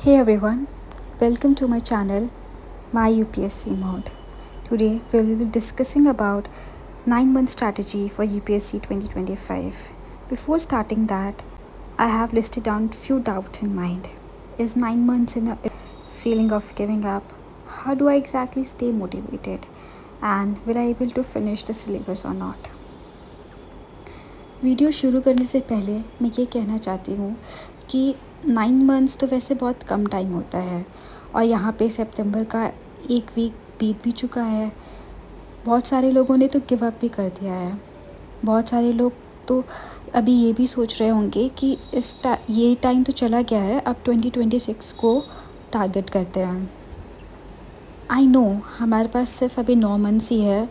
Hey everyone, welcome to my channel, My UPSC Mode. Today we will be discussing about 9-month strategy for UPSC 2025. Before starting that, I have listed down few doubts in mind. Is 9 months in a feeling of giving up? How do I exactly stay motivated? And will I able to finish the syllabus or not? Video शुरू करने से पहले मैं ये कहना चाहती हूँ कि 9 मंथ्स तो वैसे बहुत कम टाइम होता है और यहाँ पे सितंबर का एक वीक बीत भी चुका है। बहुत सारे लोगों ने तो गिव अप भी कर दिया है। बहुत सारे लोग तो अभी ये भी सोच रहे होंगे कि ये टाइम तो चला गया है, अब 2026 को टारगेट करते हैं। आई नो हमारे पास सिर्फ अभी 9 मंथ्स ही है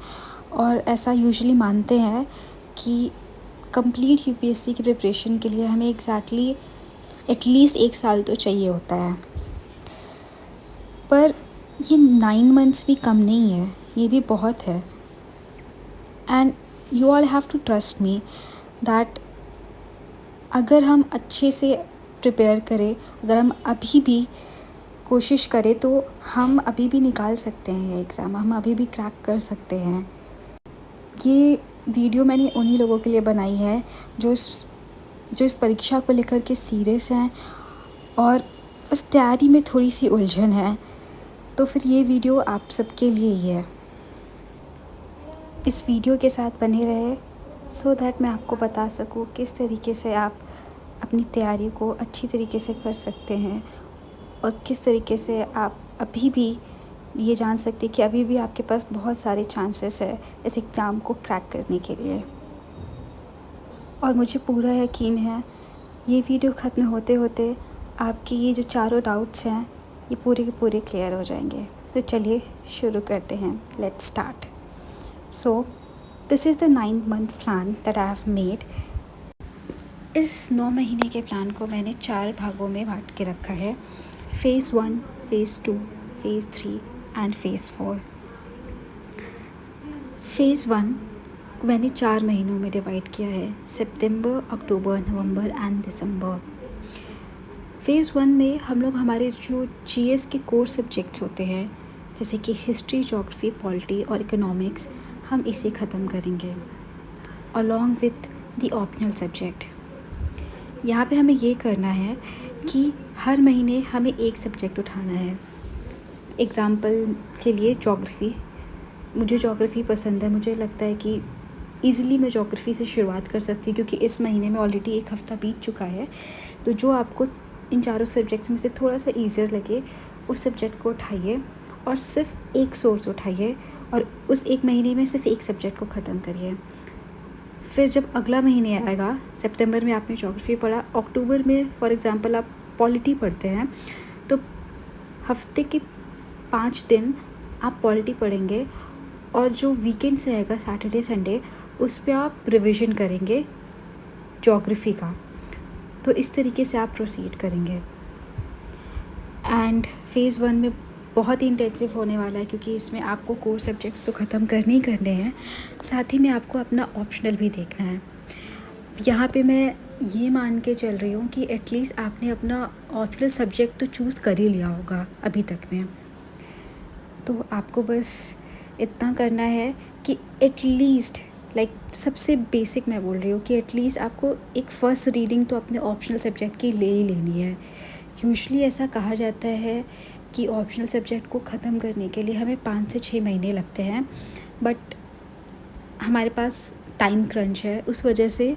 और ऐसा यूजुअली मानते हैं कि कंप्लीट यूपीएससी की प्रिपरेशन के लिए हमें एग्जैक्टली एटलीस्ट 1 साल तो चाहिए होता है। पर ये 9 मंथ्स भी कम नहीं है, ये भी बहुत है। And you all have to trust me that अगर हम अच्छे से प्रिपेयर करें, अगर हम अभी भी कोशिश करें तो हम अभी भी निकाल सकते हैं ये एग्ज़ाम, हम अभी भी क्रैक कर सकते हैं। ये वीडियो मैंने उन्हीं लोगों के लिए बनाई है जो इस परीक्षा को लेकर के सीरियस हैं और बस तैयारी में थोड़ी सी उलझन है। तो फिर ये वीडियो आप सबके लिए ही है। इस वीडियो के साथ बने रहे सो दैट मैं आपको बता सकूँ किस तरीके से आप अपनी तैयारी को अच्छी तरीके से कर सकते हैं और किस तरीके से आप अभी भी ये जान सकते हैं कि अभी भी आपके पास बहुत सारे चांसेस है इस एग्ज़ाम को क्रैक करने के लिए। और मुझे पूरा यकीन है ये वीडियो ख़त्म होते होते आपकी ये जो चारों डाउट्स हैं ये पूरे के पूरे क्लियर हो जाएंगे। तो चलिए शुरू करते हैं। Let's start. So this is the 9 month plan that I have made. इस 9 महीने के प्लान को मैंने 4 भागों में बांट के रखा है। Phase 1, phase 2, phase 3 and phase 4। Phase 1 मैंने 4 महीनों में डिवाइड किया है, सितंबर, अक्टूबर, नवंबर एंड दिसंबर। फ़ेज़ 1 में हम लोग हमारे जो जीएस के कोर सब्जेक्ट्स होते हैं जैसे कि हिस्ट्री, ज्योग्राफी, पॉलिटी और इकोनॉमिक्स, हम इसे ख़त्म करेंगे along with the optional subject. यहाँ पे हमें ये करना है कि हर महीने हमें एक सब्जेक्ट उठाना है। एग्ज़ाम्पल के लिए ज्योग्राफ़ी, मुझे ज्योग्राफ़ी पसंद है। मुझे लगता है कि ईज़िली मैं ज्योग्राफ़ी से शुरुआत कर सकती हूँ क्योंकि इस महीने में ऑलरेडी 1 हफ़्ता बीत चुका है। तो जो आपको इन चारों सब्जेक्ट्स में से थोड़ा सा ईज़ियर लगे उस सब्जेक्ट को उठाइए और सिर्फ एक सोर्स उठाइए और उस 1 महीने में सिर्फ एक सब्जेक्ट को ख़त्म करिए। फिर जब अगला महीने आएगा, सितंबर में आपने ज्योग्राफ़ी पढ़ा, अक्टूबर में फॉर एग्ज़ाम्पल आप पॉलिटी पढ़ते हैं, तो हफ्ते के 5 दिन आप पॉलिटी पढ़ेंगे और जो वीकेंड्स रहेगा सैटरडे संडे, उस पे आप रिवीजन करेंगे ज्योग्राफ़ी का। तो इस तरीके से आप प्रोसीड करेंगे। एंड फ़ेज़ 1 में बहुत ही इंटेंसिव होने वाला है क्योंकि इसमें आपको कोर सब्जेक्ट्स तो ख़त्म करने ही करने हैं, साथ ही में आपको अपना ऑप्शनल भी देखना है। यहाँ पे मैं ये मान के चल रही हूँ कि एटलीस्ट आपने अपना ऑप्शनल सब्जेक्ट तो चूज़ कर ही लिया होगा अभी तक में। तो आपको बस इतना करना है कि एटलीस्ट सबसे बेसिक मैं बोल रही हूँ कि एटलीस्ट आपको एक फ़र्स्ट रीडिंग तो अपने ऑप्शनल सब्जेक्ट की ले ही लेनी है। यूजुअली ऐसा कहा जाता है कि ऑप्शनल सब्जेक्ट को ख़त्म करने के लिए हमें 5 से 6 महीने लगते हैं, बट हमारे पास टाइम क्रंच है। उस वजह से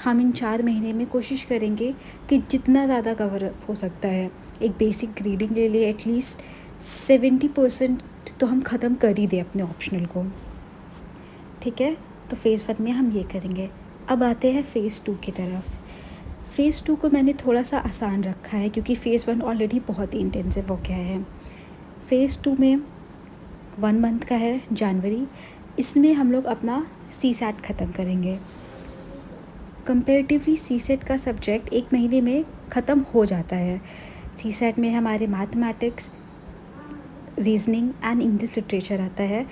हम इन 4 महीने में कोशिश करेंगे कि जितना ज़्यादा कवर अप हो सकता है, एक बेसिक रीडिंग ले लिए, एटलीस्ट 70% तो हम ख़त्म कर ही दें अपने ऑप्शनल को। ठीक है, तो फ़ेज़ 1 में हम ये करेंगे। अब आते हैं फ़ेज़ 2 की तरफ। फ़ेज़ 2 को मैंने थोड़ा सा आसान रखा है क्योंकि फ़ेज़ 1 ऑलरेडी बहुत ही इंटेंसिव हो गया है। फ़ेज़ 2 में 1 मंथ का है, जनवरी। इसमें हम लोग अपना सीसैट ख़त्म करेंगे। कंपैरेटिवली सीसैट का सब्जेक्ट 1 महीने में ख़त्म हो जाता है। सीसैट में हमारे mathematics, reasoning and English literature आता है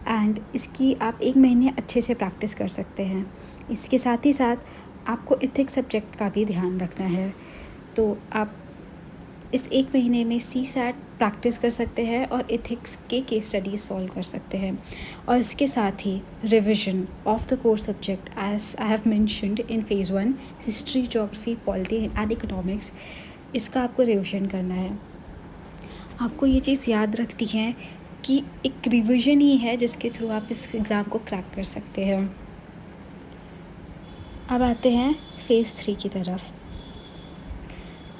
एंड इसकी आप 1 महीने अच्छे से प्रैक्टिस कर सकते हैं। इसके साथ ही साथ आपको एथिक्स सब्जेक्ट का भी ध्यान रखना है। तो आप इस 1 महीने में सीसैट प्रैक्टिस कर सकते हैं और एथिक्स के केस स्टडीज़ सॉल्व कर सकते हैं। और इसके साथ ही revision of the core subject as I have mentioned in phase 1 history, geography, polity and economics, इसका आपको रिविज़न करना है। आपको ये चीज़ याद रखनी है कि एक रिविज़न ही है जिसके थ्रू आप इस एग्ज़ाम को क्रैक कर सकते हैं। अब आते हैं फ़ेज़ 3 की तरफ।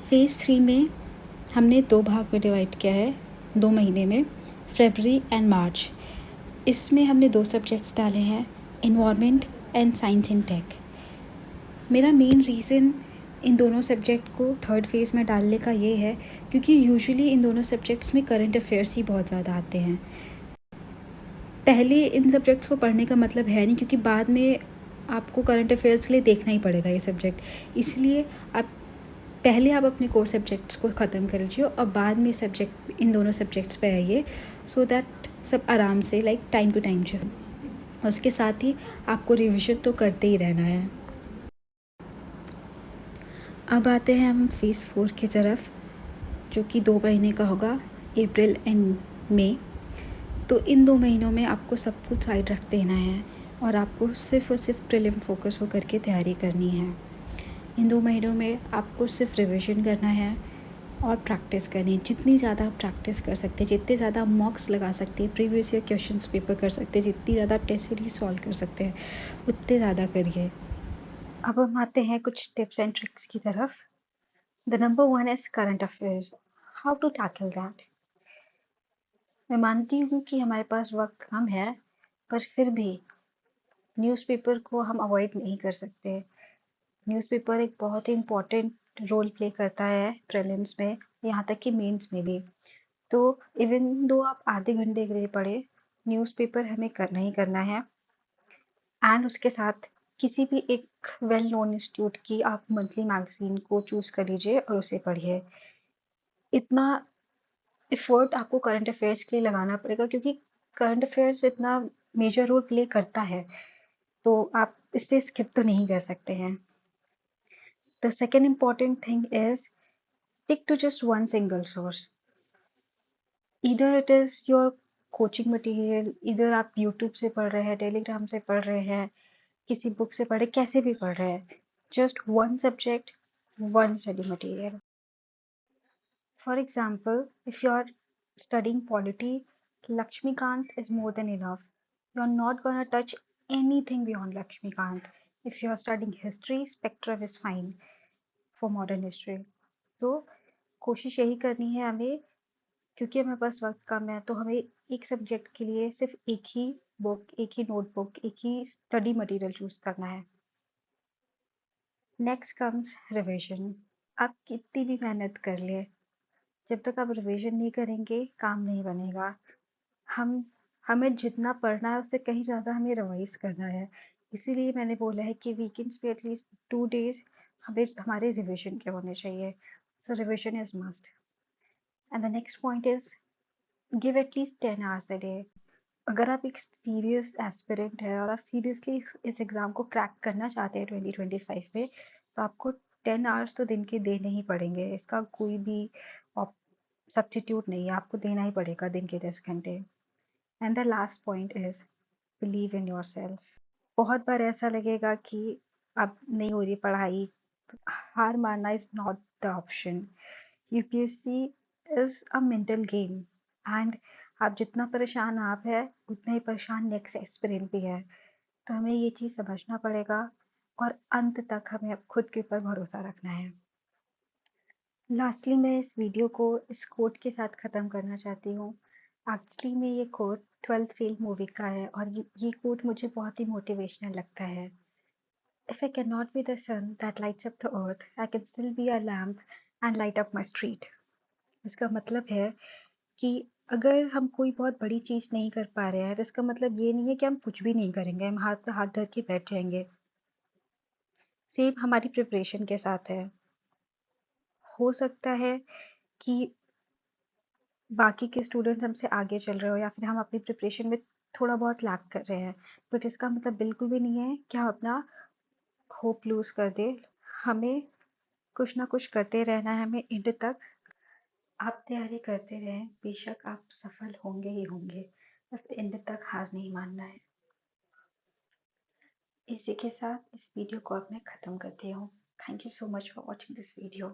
फ़ेज़ 3 में हमने 2 भाग में डिवाइड किया है, 2 महीने में, फ़रवरी एंड मार्च। इसमें हमने 2 सब्जेक्ट्स डाले हैं, environment and science and tech. मेरा मेन रीज़न इन दोनों सब्जेक्ट को थर्ड फेज़ में डालने का ये है क्योंकि यूजुअली इन दोनों सब्जेक्ट्स में करंट अफेयर्स ही बहुत ज़्यादा आते हैं। पहले इन सब्जेक्ट्स को पढ़ने का मतलब है नहीं क्योंकि बाद में आपको करंट अफेयर्स के लिए देखना ही पड़ेगा ये सब्जेक्ट, इसलिए आप पहले आप अपने कोर सब्जेक्ट्स को ख़त्म कर लीजिए और बाद में इन दोनों सब्जेक्ट्स पे आइए, सो दैट सब आराम से टाइम टू टाइम जो है। और उसके साथ ही आपको रिविज़न तो करते ही रहना है। अब आते हैं हम फ़ेज़ 4 की तरफ, जो कि 2 महीने का होगा, अप्रैल एंड मई। तो इन 2 महीनों में आपको सब कुछ साइड रख देना है और आपको सिर्फ़ और सिर्फ प्रीलिम फ़ोकस होकर के तैयारी करनी है। इन 2 महीनों में आपको सिर्फ रिविज़न करना है और प्रैक्टिस करनी है। जितनी ज़्यादा आप प्रैक्टिस कर सकते हैं, जितने ज़्यादा मॉक्स लगा सकते हैं, प्रीवियस ईयर क्वेश्चंस पेपर कर सकते हैं, जितनी ज़्यादा टेस्ट सीरीज सॉल्व कर सकते हैं, उतने ज़्यादा करिए। अब हम आते हैं कुछ टिप्स एंड ट्रिक्स की तरफ। The number 1 is current affairs. How to tackle that? मैं मानती हूँ कि हमारे पास वक्त कम है, पर फिर भी न्यूज़पेपर को हम अवॉइड नहीं कर सकते। न्यूज़पेपर एक बहुत ही इम्पोर्टेंट रोल प्ले करता है प्रीलिम्स में, यहाँ तक कि मेंस में भी। तो इवन दो आप आधे घंटे के लिए पढ़े, न्यूज़पेपर हमें करना ही करना है। एंड उसके साथ किसी भी एक वेल नोन इंस्टीट्यूट की आप मंथली मैगज़ीन को चूज़ कर लीजिए और उसे पढ़िए। इतना एफ़र्ट आपको करंट अफ़ेयर्स के लिए लगाना पड़ेगा क्योंकि करंट अफ़ेयर्स इतना मेजर रोल प्ले करता है, तो आप इसे स्किप तो नहीं कर सकते हैं। The second important thing is stick to just one single source. Either it is your coaching material, either आप यूट्यूब से पढ़ रहे हैं, टेलीग्राम से पढ़ रहे हैं, किसी बुक से पढ़े, कैसे भी पढ़ रहे हैं। Just one subject, one study material. For example, if you are studying polity, Lakshmikant is more than enough. You are not going to touch anything beyond Lakshmikant. If you are studying history, Spectrum is fine for modern history. So, कोशिश यही करनी है हमें, क्योंकि हमारे पास वक्त कम है, तो हमें एक सब्जेक्ट के लिए सिर्फ एक ही बुक, एक ही नोटबुक, एक ही स्टडी मटेरियल चूज करना है। Next comes revision. आप कितनी भी मेहनत कर ले, जब तक आप रिविज़न नहीं करेंगे, काम नहीं बनेगा। हम हमें जितना पढ़ना है उससे कहीं ज़्यादा हमें रिवाइज़ करना है। इसीलिए मैंने बोला है कि वीकेंड्स पे एटलीस्ट 2 डेज़ हमें हमारे रिविज़न के होने चाहिए। So revision is must. And the next point is give at least 10 hours a day. अगर आप एक सीरियस एस्पिरेंट हैं और आप सीरियसली इस एग्ज़ाम को क्रैक करना चाहते हैं 2025 में, तो आपको 10 आवर्स तो दिन के देने ही पड़ेंगे। इसका कोई भी ऑप सब्स्टिट्यूट नहीं है, आपको देना ही पड़ेगा दिन के 10 घंटे। And the last point is believe in yourself. बहुत बार ऐसा लगेगा कि अब नहीं हो रही पढ़ाई, हार मानना is not the option. UPSC is a mental game and आप जितना परेशान आप हैं, उतना ही परेशान नेक्स्ट एस्पिरेंट भी है। तो हमें ये चीज़ समझना पड़ेगा और अंत तक हमें अब खुद के ऊपर भरोसा रखना है। लास्टली मैं इस वीडियो को इस कोट के साथ ख़त्म करना चाहती हूँ। एक्चुअली में ये कोट 12th फेल मूवी का है और ये कोट मुझे बहुत ही मोटिवेशनल लगता है। If I can not be the sun that lights up the earth, I can still be a lamp and light up my street. इसका मतलब है कि अगर हम कोई बहुत बड़ी चीज़ नहीं कर पा रहे हैं, तो इसका मतलब ये नहीं है कि हम कुछ भी नहीं करेंगे, हम हाथ पे हाथ धर के बैठ जाएँगे। सेम हमारी प्रिपरेशन के साथ है। हो सकता है कि बाकी के स्टूडेंट्स हमसे आगे चल रहे हो या फिर हम अपनी प्रिपरेशन में थोड़ा बहुत लैग कर रहे हैं, बट इसका मतलब बिल्कुल भी नहीं है कि हम अपना होप लूज़ कर दें। हमें कुछ ना कुछ करते रहना है, हमें एंड तक आप तैयारी करते रहें, बेशक आप सफल होंगे ही होंगे, बस एंड तक हार नहीं मानना है। इसी के साथ इस वीडियो को अब मैं ख़त्म करती हूँ। Thank you so much for watching this video.